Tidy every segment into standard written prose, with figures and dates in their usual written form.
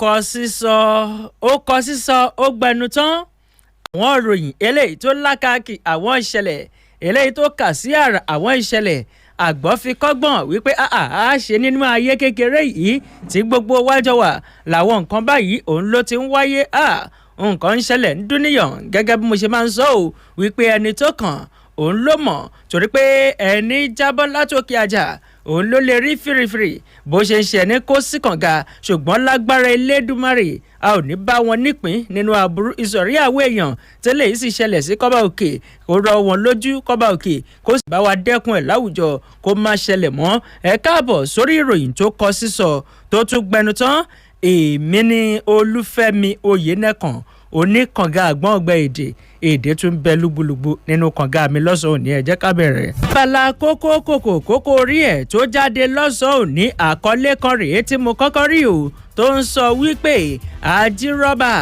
kọ sísọ ó gbẹnu tán àwọn ìròyìn eléyìí tó lákàkì àwọn ìṣẹ̀lẹ̀ eléyìí tó kà sí àrà àwọn ìṣẹ̀lẹ̀ àgbọ̀ fi kọ́gbọ̀n wípé a ṣe nínú ayé kékeré yìí tí gbogbo wájọ wà làwọn nǹkan báyìí òun ló ti ń wáyé nǹkan ń ṣẹlẹ̀ ń dúníyàn gẹ́gẹ́ bí mo ṣe máa ń sọ ọ́ wípé ẹni tó kàn òun ló mọ̀ torí pé ẹni jábọ́ látòkè àjà òun ló lè rí fìrìfìrì bó ṣe ń ṣe ẹni kó sí kànga ṣùgbọ́n lágbára Elédùmarè a ò ní bá wọn nípín nínú aburú ìsọ̀rí àwọn èèyàn tẹ́lẹ̀ yìí sì ṣẹlẹ̀ sí kọ́ba òkè kó rọ wọn lójú kọ́ba òkè kó sì bá wa dẹ́kun ẹ̀ láwùjọ kó má ṣẹlẹ̀ mọ́ ẹ káàbọ̀ sórí ìròyìn tó kọ sísọ tó tún gbẹnu tán èmi ní Olúfẹ́mi Oyènẹ́kan oníkànga àgbọ̀n ọgbẹ́ èdè tún bẹ lúgbúlùgbú nínú kànga mi lọ́sàn-án òní ẹ jẹ́ ká bẹ̀rẹ̀. abala kókó orí ẹ̀ tó jáde lọ́sàn-án òní àkọlé kan rèé tí mo kọ́kọ́ rí o tó ń sọ wípé àjírọ́bà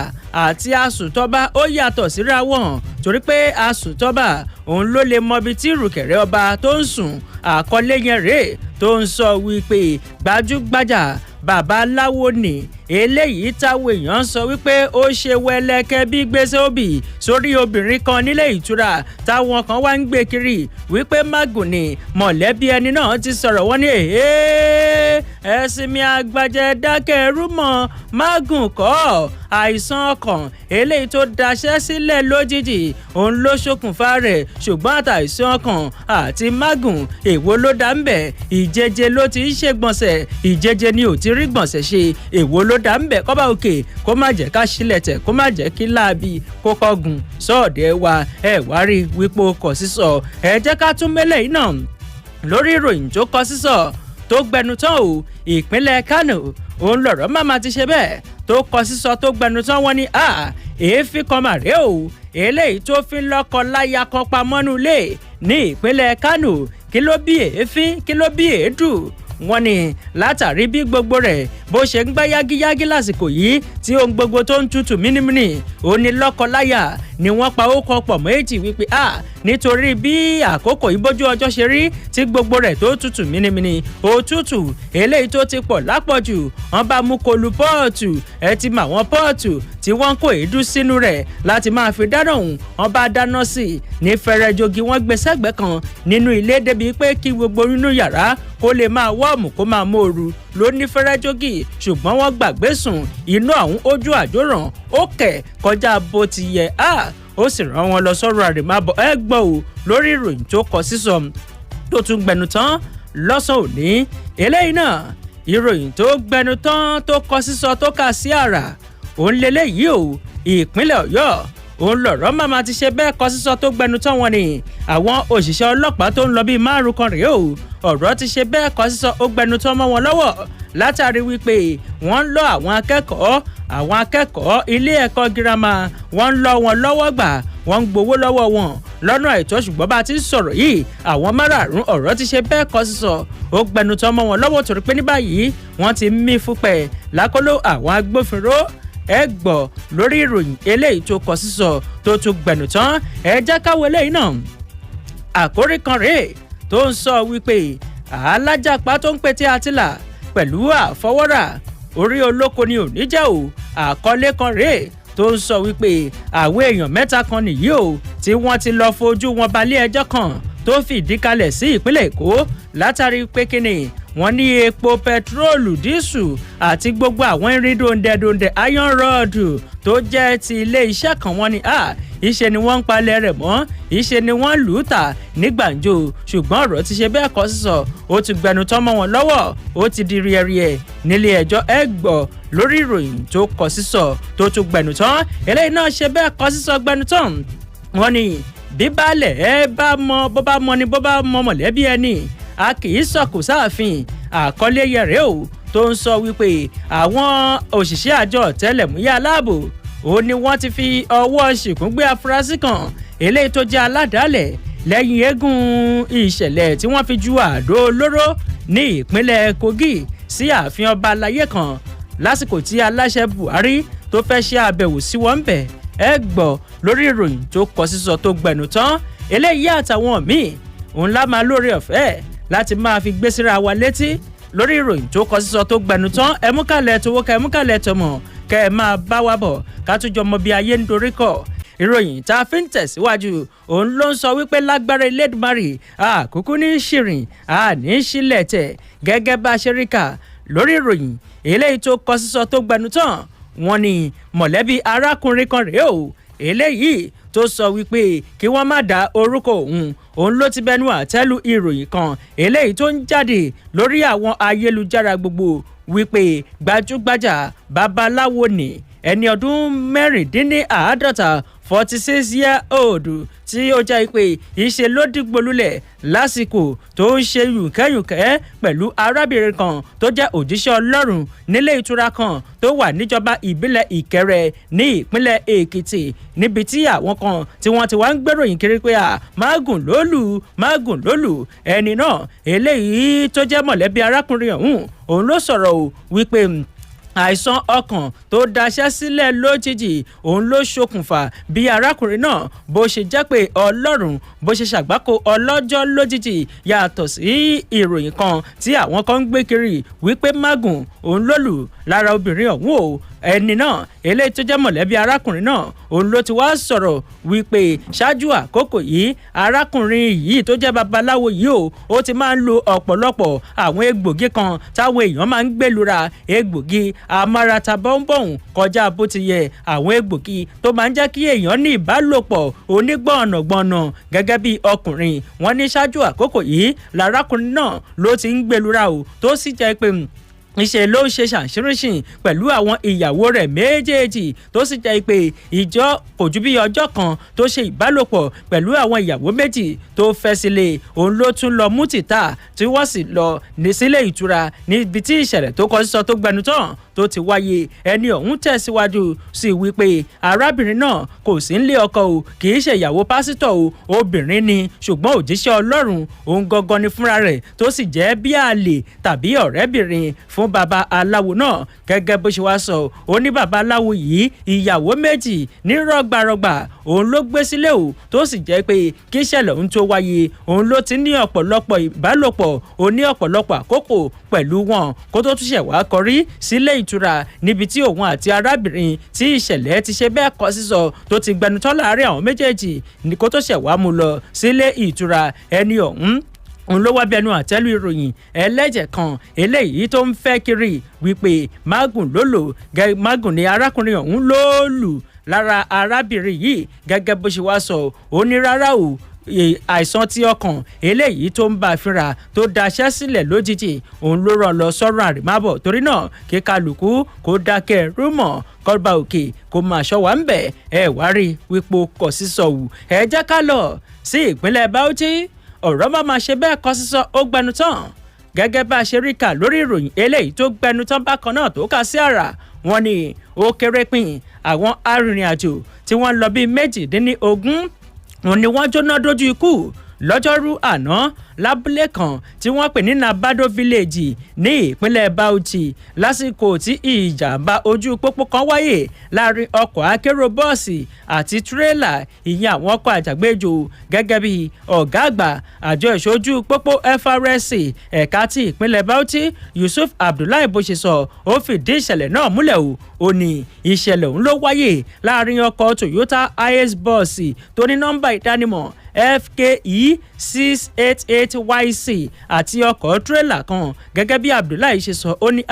àti asùtọ́bà ó yàtọ̀ síra wọn torí pé asùtọ́bà òun ló lè mọbi tí ìrùkẹ̀rẹ̀ ọba tó ń sùn àkọlé yẹn rèé tó ń sọ wípé gbajúgbajà babaláwo ni eléyìí táwọn èèyàn sọ wípé ó ṣe wẹlẹkẹ bí gbèsè òbí sórí obìnrin kan nílé ìtura táwọn kan wá ń gbé kiri wípé mágùn ni mọ̀lẹ́bí ẹni náà ti sọ̀rọ̀ wọ́n ní ẹ̀sìn mi àgbàjẹ́ dákẹ́ ẹrú mọ́ mágùn kọ́ àìsàn ọkàn eléyìí tó daṣẹ́ sílẹ̀ lójijì òun ló ṣokùnfà rẹ̀ ṣùgbọ́n àtàìsàn ọkàn àti mágùn èwo ló dá ń bẹ̀ ìjẹjẹ ló ti ń ṣègbọ̀nsẹ̀ ìjẹjẹ ni ò ti rí gbọ̀nsẹ̀ ṣe èwo ló dá ń bẹ̀ kọ́ba òkè kó má jẹ́ ká sílẹ̀ tẹ̀ kó má jẹ́ kí láabi kó kọ́gùn sọ́ọ̀dẹ̀ wa ẹ̀ wá rí wípé ó kọ sísọ ẹ jẹ́ ká tún mẹ́lẹ̀ yìí náà lórí ìròyìn tó kọ sísọ tó gbẹnu tán o ìpínlẹ̀ Kánò òun lọ̀rọ̀ máma ti ṣe bẹ́ẹ̀ tó kọ sísọ tó gbẹnu tán wọ́n ní èéfín kan mà rèé o eléyìí tó fi lọ́kọ láya kan pamọ́nú ilé ní ìpínlẹ̀ Kánò kí ló bí èéfín kí ló bí èédú wọ́n ní látàrí bí gbogbo rẹ̀ bó ṣe ń gbá yágíyágí lásìkò yìí tí ohun gbogbo tó ń tutù mínímíní ó ní lọ́kọ-láyà ni wọ́n pa ó kọ pọ̀ mọ́ èjì wípé nítorí bí àkókò ìbójú ọjọ́ ṣe rí tí gbogbo rẹ̀ tó tutù mínímíní òtútù eléyìí tó ti pọ̀ lápọ̀jù wọ́n bá mú kọlu pọ́ọ̀tù ẹ ti mọ àwọn pọ́ọ̀tù tí wọ́n kó èédú sínú rẹ̀ láti máa fi dáná òun wọ́n bá dáná sí i ní fẹrẹjogi wọ́n gbé sẹ́gbẹ̀ẹ́ kan nínú ilé débi pé kí gbogbo nínú yàrá kó lè máa wọ́ọ̀mù kó máa móoru ló ní fẹrẹjogi ṣùgbọ́n wọ́n gbàgbé sùn inú àwọn ojú àjòràn ó kẹ̀ kọjá bó ti yẹ ó sì rán wọn lọ sọ́rọ̀ àrèmábọ̀ ẹ gbọ́ ò lórí ìròyìn tó kọ sísọ tó tún gbẹnu tán lọ́sàn òní eléyìí náà ìròyìn tó gbẹnu tán tó kọ sísọ tó kà sí àrà òun lélẹ́yìí o ìpínlẹ̀ Ọ̀yọ́ òun lọ̀rọ̀ màmá ti ṣe bẹ́ẹ̀ kọ sísọ tó gbẹnu tán wọn ni àwọn òṣìṣẹ́ ọlọ́pàá tó ń lọ bíi 5 kan rèé o ọ̀rọ̀ ti ṣe bẹ́ẹ̀ kọ sísọ ó gbẹnu tán mọ́ wọn lọ́wọ́ látàrí wípé wọ́n ń lọ àwọn akẹ́kọ̀ọ́ ilé ẹ̀kọ́ girama wọ́n ń lọ wọn lọ́wọ́ gbà wọ́n ń gbowó lọ́wọ́ wọn lọ́nà àìtọ́ ṣùgbọ́n bá ti ń sọ̀rọ̀ yìí àwọn márààrún ọ̀rọ̀ ti ṣe bẹ́ẹ̀ kọ sísọ ó gbẹnu tán mọ́ wọn lọ́wọ́ torí pé ní báyìí wọ́n ti mí fúnpẹ̀ lákòlò àwọn agbófinró ẹ gbọ́ lórí ìròyìn eléyìí tó kọ sísọ tó tún gbẹnu tán ẹ jẹ́ káwọ́ eléyìí náà àkórí kan rèé tó ń sọ wípé alájàpá tó ń pété àtìlà pẹ̀lú àfọwọ́rà orí olóko ni ò ní jẹ́ o àkọlé kan rèé tó ń sọ wípé àwọn èèyàn 3 kan nìyí o tí wọ́n ti lọ fojú wọn balẹ̀ ẹjọ́ kan tó fìdí kalẹ̀ sí ìpínlẹ̀ Èkó látàrí pé kíni wọ́n ní epo pẹtiróòlù dísù àti gbogbo àwọn irin dòǹdẹ̀dòǹdẹ̀ iron rod tó jẹ́ ti ilé iṣẹ́ kan wọ́n ní ìṣe ni wọ́n ń palẹ̀ rẹ̀ mọ́ ìṣe ni wọ́n lù ú tà ní gbàǹjo ṣùgbọ́n ọ̀rọ̀ ti ṣe bẹ́ẹ̀ kọ sísọ ó ti gbẹnu tán mọ́ wọn lọ́wọ́ ó ti di ríẹ̀ríẹ̀ nílé ẹjọ́ ẹ gbọ́ lórí ìròyìn tó kọ sísọ tó tún gbẹnu tán eléyìí náà ṣe bẹ́ẹ̀ kọ sísọ gbẹnu tán wọ́n ní bíbálẹ̀ ẹ bá mọ bó bá mọ ni bó bá mọ mọ̀lẹ́bí ẹni a kì í sọ̀kò sáàfin àkọlé yẹrẹ o tó ń sọ wípé àwọn òṣìṣẹ́ àjọ ọ̀tẹlẹ̀múyẹ́ aláàbò ó ní wọ́n ti fi ọwọ́ ṣìkún gbé afurasí kan eléyìí tó jẹ́ aládàálẹ̀ lẹ́yìn eégún ìṣẹ̀lẹ̀ tí wọ́n fi ju àdó olóró ní ìpínlẹ̀ Kogi sí ààfin ọba aláyé kan lásìkò tí aláṣẹ Buhari tó fẹ́ ṣe àbẹ̀wò sí wọn bẹ̀ ẹ gbọ́ lórí ìròyìn tó kọ sísọ tó gbẹnu tán eléyìí àtàwọn míì òun lá máa lórí ọ̀fẹ́ láti máa fi gbé síra wa létí lórí ìròyìn tó kọ sísọ tó gbẹnu tán ẹmúkàlẹ̀ tówó ká ẹmúkàlẹ̀ tọmọ kẹ́ ẹ máa bá wa bọ̀ ká tún jọ mọ bí ayé ń dorí kọ. ìròyìn tá a fi ń tẹ̀síwájú òun ló ń sọ wípé lágbára Elédùmarè àkókò ní ṣìrìn àní sílẹ̀ tẹ̀ gẹ́gẹ́ bá a ṣe rí kà lórí ìròyìn eléyìí tó kọ sísọ tó gbẹnu tán wọ́n ní mọ̀lẹ́bí arákùnrin kan rèé o eléyìí tó sọ wípé kí wọ́n má dá orúkọ òun ló ti bẹnu àtẹ́lu ìròyìn kan eléyìí tó ń jáde lórí àwọn ayélujára gbogbo wípé gbajúgbajà babaláwo ni ẹni ọdún mẹ́rìndínláàádọ́ta 46-year-old tí ó jẹ́ pé ìṣe ló dìgbòlulẹ̀ lásìkò tó ń ṣe yùnkẹ́yùnkẹ́ pẹ̀lú arábìnrin kan tó jẹ́ òjíṣẹ́ Ọlọ́run nílé ìtura kan tó wà níjọba ìbílẹ̀ Ìkẹrẹ ní ìpínlẹ̀ Èkìtì níbi tí àwọn kan tí wọ́n ti wá ń gbèròyìn kiri pé mágùn lólù ẹni náà eléyìí tó jẹ́ mọ̀lẹ́bí arákùnrin ọ̀hún òun ló sọ̀rọ̀ o wípé àìsàn ọkàn tó daṣẹ́ sílẹ̀ lójijì òun ló ṣokùnfà bí arákùnrin náà bó ṣe jẹ́ pé Ọlọ́run bó ṣe ṣàgbákò ọlọ́jọ́ lójijì yàtọ̀ sí ìròyìn kan tí àwọn kan ń gbé kiri wípé mágùn òun ló lù lára obìnrin ọ̀hún o ẹni náà eléyìí tó jẹ́ mọ̀lẹ́bí arákùnrin náà òun ló ti wá sọ̀rọ̀ wípé ṣáájú àkókò yìí arákùnrin yìí tó jẹ́ babaláwo yìí ó ti máa ń lo ọ̀pọ̀lọpọ̀ àwọn egbògi kan táwọn èèyàn máa ń gbèlúra egbògi amárata bọ́ńbọ̀n kọjá bó ti yẹ àwọn egbògi tó máa ń jẹ́ kí èèyàn ní ìbálòpọ̀ onígbọ̀nàgbọ̀nà gẹ́gẹ́ bí ọkùnrin wọn ní ṣáájú àkókò yìí lárákùnrin náà ló ti ń gbèlúra o tó sì jẹ́ pé ìṣe ló ń ṣe ṣàṣíríṣìn pẹ̀lú àwọn ìyàwó rẹ̀ méjèèjì tó sì jẹ́ pé ìjọ kò ju bí ọjọ́ kan tó ṣe ìbálòpọ̀ pẹ̀lú àwọn ìyàwó méjì tó fẹ́ sílé òun ló tún lọ mú tìta tí wọ́n sì lọ ní sílé ìtura níbi tí ìṣẹ̀lẹ̀ tó kọ sísọ tó gbẹnu tán tó ti wáyé ẹni ọ̀hún tẹ̀síwájú sí wípé arábìnrin náà kò sí nílé ọkọ o kì í ṣe ìyàwó pásítọ̀ o obìnrin ni ṣùgbọ́n òjíṣẹ́ Ọlọ́run òun gangan ni fúnra rẹ̀ tó sì jẹ́ bí àlè tàbí ọ̀rẹ́bìnrin fún baba aláwo náà gẹ́gẹ́ bó ṣe wá sọ ó ní baba aláwo yìí ìyàwó méjì ní rọ́gbàrọ́gbà òun ló gbé sílé o tó sì jẹ́ pé kí ìṣẹ̀lẹ̀ òun tó wáyé òun ló ti ní ọ̀pọ̀lọpọ̀ ìbálòpọ̀ ó ní ọ̀pọ̀lọpọ̀ àkókò pẹ̀lú wọn kó tó tún ṣẹ̀ wá kọrí sílé ìtura níbi tí òun àti arábìnrin tí ìṣẹ̀lẹ̀ ti ṣe bẹ́ẹ̀ kọ sísọ tó ti gbẹnutọ́ láàrin àwọn méjèèjì ní kó tó ṣẹ̀ wá mú lọ sílé ìtura ẹni ọ̀hún òun ló wá bẹnu àtẹ́lù ìròyìn ẹlẹ́jẹ̀ kan eléyìí tó ń fẹ́ kiri wípé mágùn ni arákùnrin ọ̀hún ló lù lára arábìnrin yìí gẹ́gẹ́ bó ṣe wá sọ ó ní rárá o àìsàn tí ọkàn eléyìí tó ń bá a fínra tó daṣẹ́ sílẹ̀ lójijì òun ló rán lọ sọ́run àrèmábọ̀ torí náà kí kálukú kó dákẹ́ rúmọ̀ kọ́ba òkè kó máa ṣọ́ wa ń bẹ̀ ẹ wá rí wípé kò sísọ wù ẹ jẹ́ ká lọ sí ìpínlẹ̀ Bauchi ọ̀rọ̀ máa ṣe bẹ́ẹ̀ kọ sísọ ó gbẹnu tán gẹ́gẹ́ bá a ṣe rí kà lórí ìròyìn eléyìí tó gbẹnu tán bákan náà tó kà sí àrà wọn ni ó kéré pin àwọn arìnrìn-àjò tí wọ́n lọ bíi 18 wọn ni wọ́n jóná dójú ikú lọ́jọ́rú àná lábúlé kan tí wọ́n pè ní Nabado village ní ìpínlẹ̀ Bauchi lásìkò tí ìjàmbá ojú pópó kan wáyé láàrin ọkọ̀ akérò bọ́ọ̀sì àti tírélà ìyẹn àwọn ọkọ̀ àjàgbéjò gẹ́gẹ́ bí ọ̀gá àgbà àjọ ìṣojú pópó FRSC ẹ̀ka ti ìpínlẹ̀ Bauchi Yusuf Abdullahi bó ṣe sọ ó fìdí ìṣẹ̀lẹ̀ náà múlẹ̀ o ó ní ìṣẹ̀lẹ̀ ọ̀hún ló wáyé láàrin ọkọ̀ Toyota IS bọ́ọ̀sì tó ní nọ́mbà ìdánimọ̀ FKE 688YC àti ọkọ̀ tírélà kan gẹ́gẹ́ bí Abdullahi ṣe sọ ó ní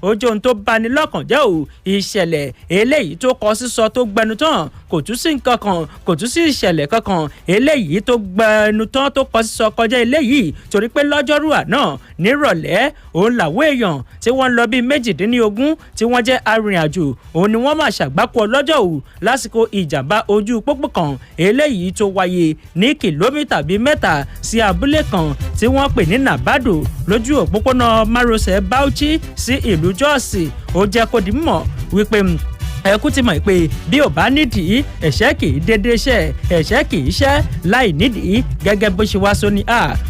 ojú ohun tó bani lọ́kàn jẹ́ o ìṣẹ̀lẹ̀ eléyìí tó kọ sísọ tó gbẹnu tán kò tún sí nǹkan kan kò tún sí ìṣẹ̀lẹ̀ kankan eléyìí tó gbẹnu tán tó kọ sísọ kọjá eléyìí torí pé lọ́jọ́rú àná nírọ̀lẹ́ òun làwọn èèyàn tí wọ́n lọ bíi 18 tí wọ́n jẹ́ arìnrìn-àjò òun ni wọ́n máa ṣàgbákò ọlọ́jọ́ òru lásìkò ìjàmbá ojú pópó kan eléyìí tó wáyé ní kìlómítà bíi 3 sí abúlé kan tí wọ́n pè ní Nabado lójú òpópónà márosẹ̀ Bauchi sí ìlú Jos ó jẹ́ kó di mímọ̀ wípé ẹkú ti mọ̀ pé bí ò bá nídìí ẹ̀ṣẹ̀ kì í dédé ṣẹ̀ ẹ̀ṣẹ̀ kì í ṣẹ̀ láì nídìí gẹ́gẹ́ bó ṣe wá sóní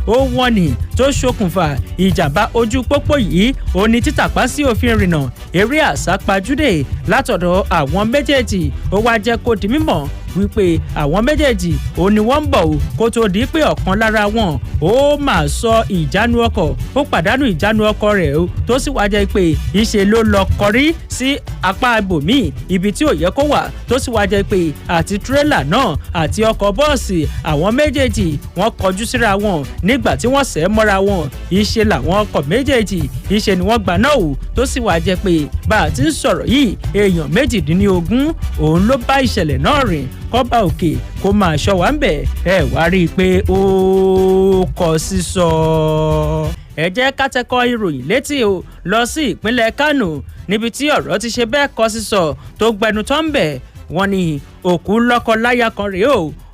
ó wọ́n ní tó ṣokùnfà ìjàmbá ojú pópó yìí ó ní títàpá sí òfin ìrìnnà eré àsápajúdé látọ̀dọ̀ àwọn méjèèjì ó wá jẹ́ kó di mímọ̀ wípé àwọn méjèèjì ó ní wọ́n ń bọ̀ kó tó di pé ọ̀kan lára wọn ó máa sọ ìjánu ọkọ̀ ó pàdánù ìjánu ọkọ̀ rẹ̀ tó sì wá jẹ́ pé ìṣe ló lọ kọrí sí apá ibòmíì ibi tí ò yẹ kó wà tó sì wá jẹ́ pé àti tírélà náà àti ọkọ̀ bọ́ọ̀sì àwọn méjèèjì wọ́n kọjú síra wọn nígbà tí wọ́n sẹ́ mọ́ra wọn ìṣe làwọn ọkọ̀ méjèèjì ìṣe ni wọ́n gbà náà tó sì wá jẹ́ pé bá a ti ń sọ̀rọ̀ yìí èèyàn 18 òun ló bá ìṣẹ̀lẹ̀ náà rìn kọ́ba òkè kó máa ṣọ́ wa ń bẹ̀ ẹ wá rí i pé ó kọ sísọ. ẹ jẹ́ ká tẹ́kọ̀ ìròyìn létí lọ sí ìpínlẹ̀ Kánò níbi tí ọ̀rọ̀ ti ṣe bẹ́ẹ̀ kọ sísọ tó gbẹnu tán ń bẹ̀ wọ́n ní òkú lọ́kọ-láya kan rèé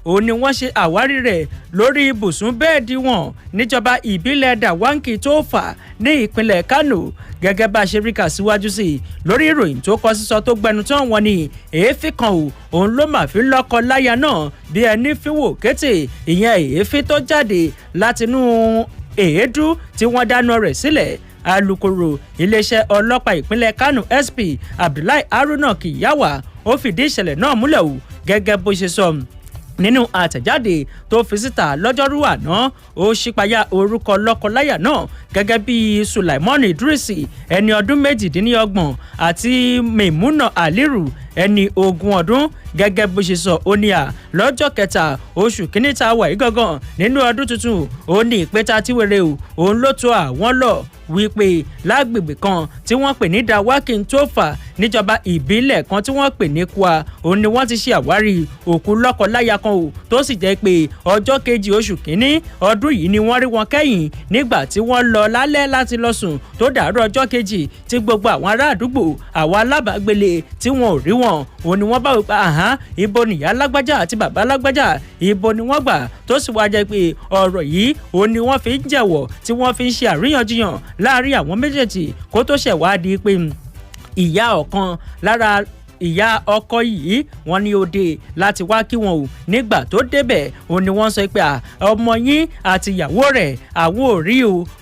òun ni wọ́n ṣe àwárí rẹ̀ lórí ibùsùn bẹ́ẹ̀dì wọn níjọba ìbílẹ̀ Dàwáǹkì tó fà ní ìpínlẹ̀ Kánò gẹ́gẹ́ bá a ṣe rí kà síwájú sí i lórí ìròyìn tó kọ sísọ tó gbẹnu tán wọ́n ní èéfín kan òun ló mà fi lọ́kọ láya náà bí ẹni fi wò kété ìyẹn èéfín tó jáde látinú èédú tí wọ́n dáná rẹ̀ sílẹ̀ alukoro iléeṣẹ́ ọlọ́pàá ìpínlẹ̀ Kánò SP Abdullahi Haruna Kiyawa ó fìdí ìṣẹ̀lẹ̀ náà múlẹ̀ gẹ́gẹ́ bó ṣe sọ nínú àtẹ̀jáde tó fi síta lọ́jọ́rú àná ó ṣípayá orúkọ lọ́kọláya náà gẹ́gẹ́ bí Sulaimon Idrisi ẹni ọdún 28 àti Maimuna Aliru ẹni 20 ọdún gẹ́gẹ́ bó ṣe sọ ó ní lọ́jọ́ kẹta oṣù kìíní tá a wà yìí gangan nínú ọdún tuntun ó ní ìpẹ́ta tíwèrè òun ló tó àwọn lọ wípé lágbègbè kan tí wọ́n pè ní Dàwáǹkì tó fà níjọba ìbílẹ̀ kan tí wọ́n pè ní Kwa òun ni wọ́n ti ṣe àwárí òkú lọ́kọláya kan tó sì jẹ́ pé ọjọ́ kejì oṣù kìíní ọdún yìí ni wọ́n rí wọn kẹ́yìn nígbà tí wọ́n lọ lálẹ́ láti lọ sùn tó dàárọ̀ ọjọ́ kejì tí gbogbo àwọn ará àdúgbò àwọn alábàágbélé tí wọn ò rí wọn òun ni wọ́n bá wípé ibo nìyá lágbájá àti bàbá lágbájá ibo ni wọ́n gbà tó sì wá jẹ́ pé ọ̀rọ̀ yìí òun ni wọ́n fi ń jẹ̀wọ̀ tí wọ́n fi ń ṣe àríyànjiyàn láàárín àwọn méjèèjì kó tó ṣẹ̀wádìí pé ìyá ọ̀kan lára ìyá ọkọ yìí wọ́n ní ó dé láti wá kí wọn nígbà tó débẹ̀ òun ni wọ́n sọ pé ọmọ yín àti ìyàwó rẹ̀ àwọn ò rí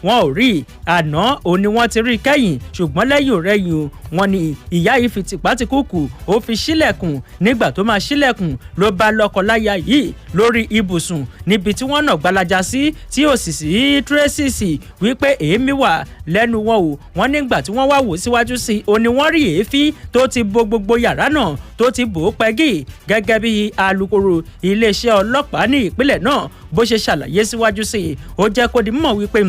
wọn ò rí àná òun ni wọ́n ti rí kẹ́yìn ṣùgbọ́n lẹ́yìn ọ̀rẹ́yìn wọ́n ní ìyá yìí fi tìpátìkúùkù ó fi ṣílẹ̀kùn nígbà tó máa ṣílẹ̀kùn ló bá lọ́kọláya yìí lórí ibùsùn níbi tí wọ́n nà gbalaja sí tí ò sì sí tírẹ́sìsì wípé èémí wà lẹ́nu wọn wọ́n nígbà tí wọ́n wá wò síwájú sí i òun ni wọ́n rí èéfín tó ti bo gbogbo yàrá náà tó ti bò ó pẹ́gì gẹ́gẹ́ bí alukoro iléeṣẹ́ ọlọ́pàá ní ìpínlẹ̀ náà bó ṣe ṣàlàyé síwájú sí i ó jẹ́ kó di mọ̀ wípé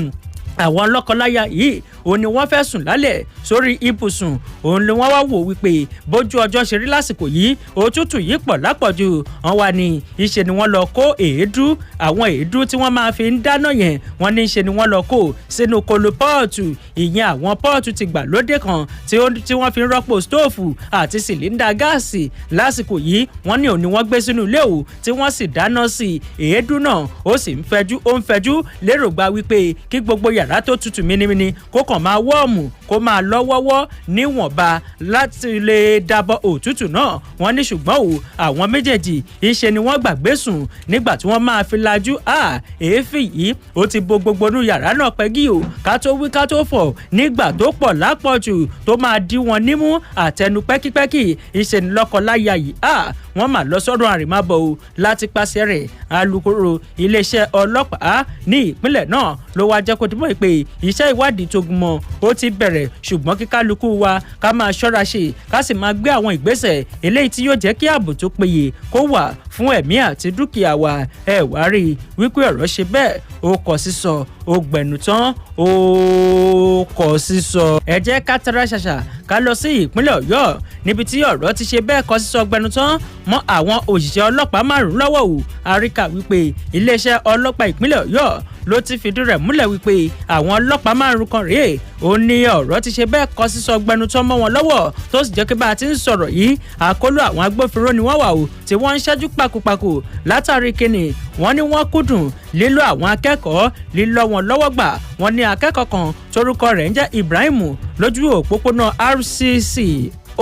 àwọn lọ́kọláya yìí òun ni wọ́n fẹ́ sùn lálẹ́ sórí ibùsùn òun ni wọ́n wá wò wípé bójú ọjọ́ ṣe rí lásìkò yìí òtútù yìí pọ̀ lápọ̀jù wọ́n wá ní ìṣe ni wọ́n lọ kó èédú àwọn èédú tí wọ́n máa fi ń dáná yẹn wọ́n ní ìṣe ni wọ́n lọ kó sínú kolo pọ́ọ̀tù ìyẹn àwọn pọ́ọ̀tù ti gbà lóde kan tí wọ́n fi ń rọ́pò stóòfù àti sìlíńdà gáàsì lásìkò yìí wọ́n ní òun ni wọ́n gbé sínú ilé tí wọ́n sì dáná sí èédú náà ó sì ń fẹjú lérògbà wípé kí gbogbo yàrá tó tutù mínímíní kó kàn máa wọ́ọ̀mù kó máa lọ́wọ́wọ́ níwọ̀nba láti lè dábọ̀ òtútù náà wọ́n ní ṣùgbọ́n àwọn méjèèjì ìṣe ni wọ́n gbàgbé sùn nígbà tí wọ́n máa fi lajú èéfín yìí ó ti bo gbogbo inú yàrá náà pẹ́gí ká tó wí ká tó fọ̀ nígbà tó pọ̀ lápọ̀jù tó máa dí wọn nímú àtẹnu pẹ́kípẹ́kí ìṣe ni lọ́kọláya yìí wọ́n mà lọ sọ́dọ̀ àrèmábọ̀ láti pàṣẹ rẹ̀ alukoro iléeṣẹ́ ọlọ́pàá ní ìpínlẹ̀ náà ló wá jẹ́ kó tó mọ̀ pé iṣẹ́ ìwádìí tó gúnmọ́ ó ti bẹ̀rẹ̀ ṣùgbọ́n kí kálukú wa ká máa ṣọ́ra ṣe ká sì máa gbé àwọn ìgbésẹ̀ eléyìí tí yóò jẹ́ kí ààbò tó péye kó wà fún ẹ̀mí àti dúkìá wa ẹ wá rí i wípé ọ̀rọ̀ ṣe bẹ́ẹ̀ ó kọ sísọ ó gbẹ̀nù tán ó kọ sísọ. ẹ jẹ́ ká tara ṣàṣà ká lọ sí ìpínlẹ̀ Ọ̀yọ́ níbi tí ọ̀rọ̀ ti ṣe bẹ́ẹ̀ kọ sísọ gbẹ̀nù tán mọ́ àwọn òṣìṣẹ́ ọlọ́pàá 5 lọ́wọ́ àríkà wípé iléeṣẹ́ ọlọ́pàá ìpínlẹ̀ Ọ̀yọ́ ló ti fìdí rẹ̀ múlẹ̀ wípé àwọn ọlọ́pàá 5 kan rèé ó ní ọ̀rọ̀ ti ṣe bẹ́ẹ̀ kọ sísọ gbẹnu tán mọ́ wọn lọ́wọ́ tó sì jẹ́ pé bá a ti ń sọ̀rọ̀ yìí àkólú àwọn agbófinró ni wọ́n wà tí wọ́n ń ṣẹ́jú pakupàku látàrí kíni wọ́n ní wọ́n kúndùn lílọ àwọn akẹ́kọ̀ọ́ lílọ wọn lọ́wọ́ gbà wọ́n ní akẹ́kọ̀ọ́ kan torúkọ rẹ̀ ń jẹ́ Ibrahim lójú òpópónà RCC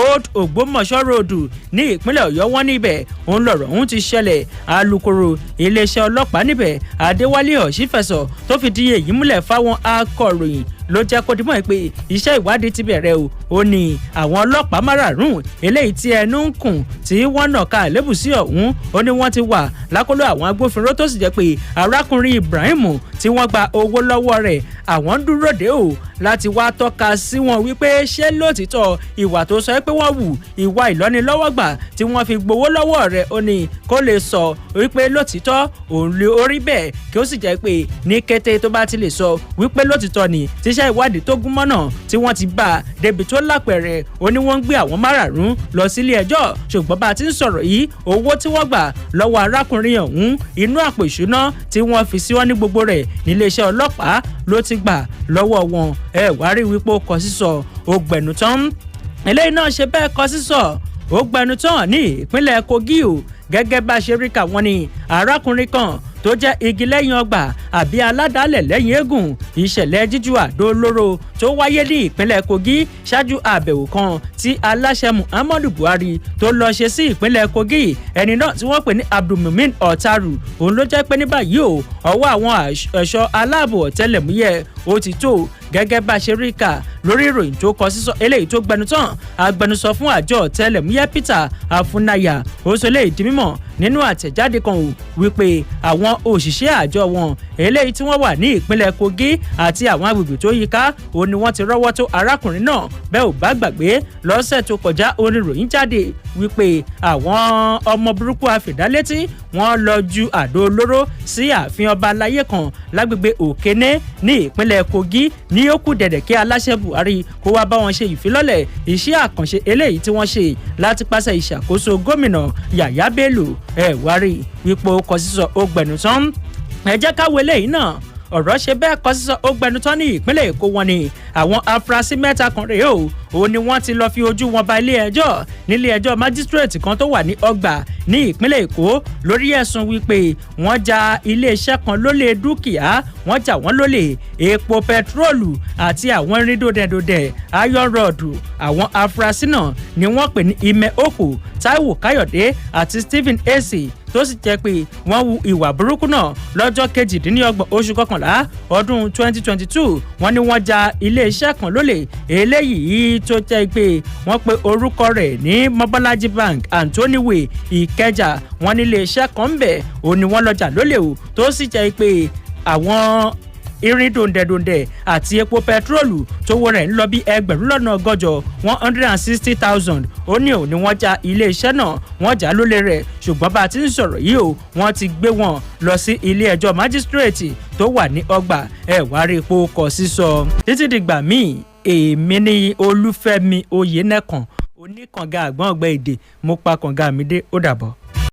Old Ògbómọ̀ṣọ́ ròdù ní ìpínlẹ̀ Ọ̀yọ́ wọn níbẹ̀ òun lọ̀rọ̀ òun ti ṣẹlẹ̀ alukoro iléeṣẹ́ ọlọ́pàá níbẹ̀ Adéwálé Ọ̀ṣífẹ̀sọ tó fìdí èyí múlẹ̀ fáwọn akọ̀ròyìn ló jẹ́ kó dimọ̀ pé iṣẹ́ ìwádìí ti bẹ̀rẹ̀ o. Ó ní àwọn ọlọ́pàá márààrún eléyìí tí ẹnu ń kùn tí wọ́n nà ká àlébù sí ọ̀hún, ó ní wọ́n ti wà lákọlò àwọn agbófinró tó sì jẹ́ pé arákùnrin Ibrahim tí wọ́n gba owó lọ́wọ́ rẹ̀ àwọn ń dúró dè o láti wá tọ́ka sí wọn wípé ṣé lótìtọ́ ìwà tó sọ pé wọ́n wù ìwà ìlọ́nilọ́wọ́gbà tí wọ́n fi gbowó lọ́wọ́ rẹ̀, ó ní kó lè sọ wípé lótìtọ́ òun lè orí bẹ́ẹ̀ kí ó sì jẹ́ pé ní kété tó bá ti lè sọ wípé lótìtọ́ ni tíṣẹ́ ìwádìí tó gún mọ́nà tí wọ́n ti bá débi tó lápẹ̀rẹ̀, ó ní wọ́n ń gbé àwọn márààrún lọ sílé ẹjọ́. Ṣùgbọ́n bá a ti ń sọ̀rọ̀ yìí, owó tí wọ́n gbà lọ́wọ́ arákùnrin ọ̀hún inú àpò ìṣúná tí wọ́n fi sí wọn ní gbogbo rẹ̀ níléeṣẹ́ ọlọ́pàá ló ti gbà lọ́wọ́ wọn. Ẹ wá rí wípé ó kọ sísọ ó gbẹ̀nù tán. Eléyìí náà ṣe bẹ́ẹ̀ kọ sísọ ó gbẹ̀nù tán ní ìpínlẹ̀ Kogi o. Gẹ́gẹ́ bá ṣe rí kà wọ́n ní arákùnrin kan tó jẹ́ igi lẹ́yìn ọgbà àbí aládàálẹ̀ lẹ́yìn eégún. Ìṣẹ̀lẹ̀ jíjú àdó olóró tó wáyé ní ìpínlẹ̀ Kogi ṣáájú àbẹ̀wò kan tí aláṣẹ Muhammadu Buhari tó lọ ṣe sí ìpínlẹ̀ Kogi. Ẹni náà tí wọ́n pè ní Abdulmumin Ọ̀tarù, òun ló jẹ́ pé ní báyìí o ọwọ́ àwọn ẹ̀ṣọ́ aláàbò ọ̀tẹlẹ̀múyẹ́ ó ti tó. Gẹ́gẹ́ bá ṣe rí kà lórí ìròyìn tó kọ sísọ eléyìí tó gbẹnu tán, agbẹnusọ fún àjọ ọ̀tẹlẹ̀múyẹ́ Peter Afunaya ó sọ eléyìí di mímọ̀ nínú àtẹ̀jáde kan ò wípé àwọn òṣìṣẹ́ àjọ wọn eléyìí tí wọ́n wà ní ìpínlẹ̀ Kogi àti àwọn agbègbè tó yíká ó ní wọ́n ti rọ́wọ́ tó arákùnrin náà. Bẹ́ẹ̀ ò bá gbàgbé lọ́sẹ̀ tó kọjá oníròyìn jáde wípé àwọn ọmọ burúkú afìdálétí wọ́n lọ ju àdó olóró sí ààfin ọba aláyé kan lágbègbè Òkéné ní ìpínlẹ̀ Kogi. Ní ó kù dẹ̀dẹ̀ kí aláṣẹ Buhari kó wá bá wọn ṣe ìfilọ́lẹ̀ iṣẹ́ àkànṣe eléyìí tí wọ́n ṣe láti pàṣẹ ìṣàkóso gómìnà Yàyà Bello. Ẹ wá rí wípé ó kọ sísọ ó gbẹ̀nù tán. Ẹ jẹ́ ká wo eléyìí náà. Ọ̀rọ̀ ṣe bẹ́ẹ̀ kọ sísọ ó gbẹnu tán ní ìpínlẹ̀ Èkó. Wọn ni àwọn afurasí mẹ́ta kan rèé o, òun ni wọ́n ti lọ́ọ́ fi ojú wọn ba ilé ẹjọ́ nílé ẹjọ́ májísírèètì kan tó wà ní Ọgbà ní ìpínlẹ̀ Èkó lórí ẹ̀sùn wípé wọ́n ja iléeṣẹ́ kan lólè dúkìá, wọ́n jà wọ́n lólè epo pẹtiróòlù àti àwọn irin dòdẹ̀dòdẹ̀ iron rod. Àwọn afurasí náà ni wọ́n pè ní Ime Oko, Taiwo Káyọ̀dé àti Stephen Esi tó sì jẹ́ pé wọ́n hu ìwà burúkú náà lọ́jọ́ 28 oṣù kọkànlá ọdún 2022. Wọ́n ní wọ́n ja iléeṣẹ́ kan lólè eléyìí tó jẹ́ pé wọ́n pe orúkọ rẹ̀ ní Mobolaji Bank Anthony Way Ìkẹjà. Wọ́n ní iléeṣẹ́ kan ń bẹ̀ ó ní wọ́n lọ́jà lólè o tó sì jẹ́ pé àwọn irin dòǹdẹ̀dòǹdẹ̀ àti epo pẹtiróòlù tówó rẹ̀ ń lọ bí ẹgbẹ̀rún lọ́nà ọgọ́jọ 160,000 ó ní òní wọ́n já iléeṣẹ́ náà wọ́n já lólè rẹ̀. Ṣùgbọ́n bá a ti ń sọ̀rọ̀ yìí o wọ́n ti gbé wọn lọ sí ilé ẹjọ́ májísírèètì tó wà ní Ọgbà. Ẹ wá rí epo kọ sísọ. Títí dìgbà míì, èmi ní Olúfẹ́mi Oyènẹ́kan oníkànga àgbọ̀n ọ̀gbẹ́ èdè mo pa kànga mi dé. Ó dàbọ̀.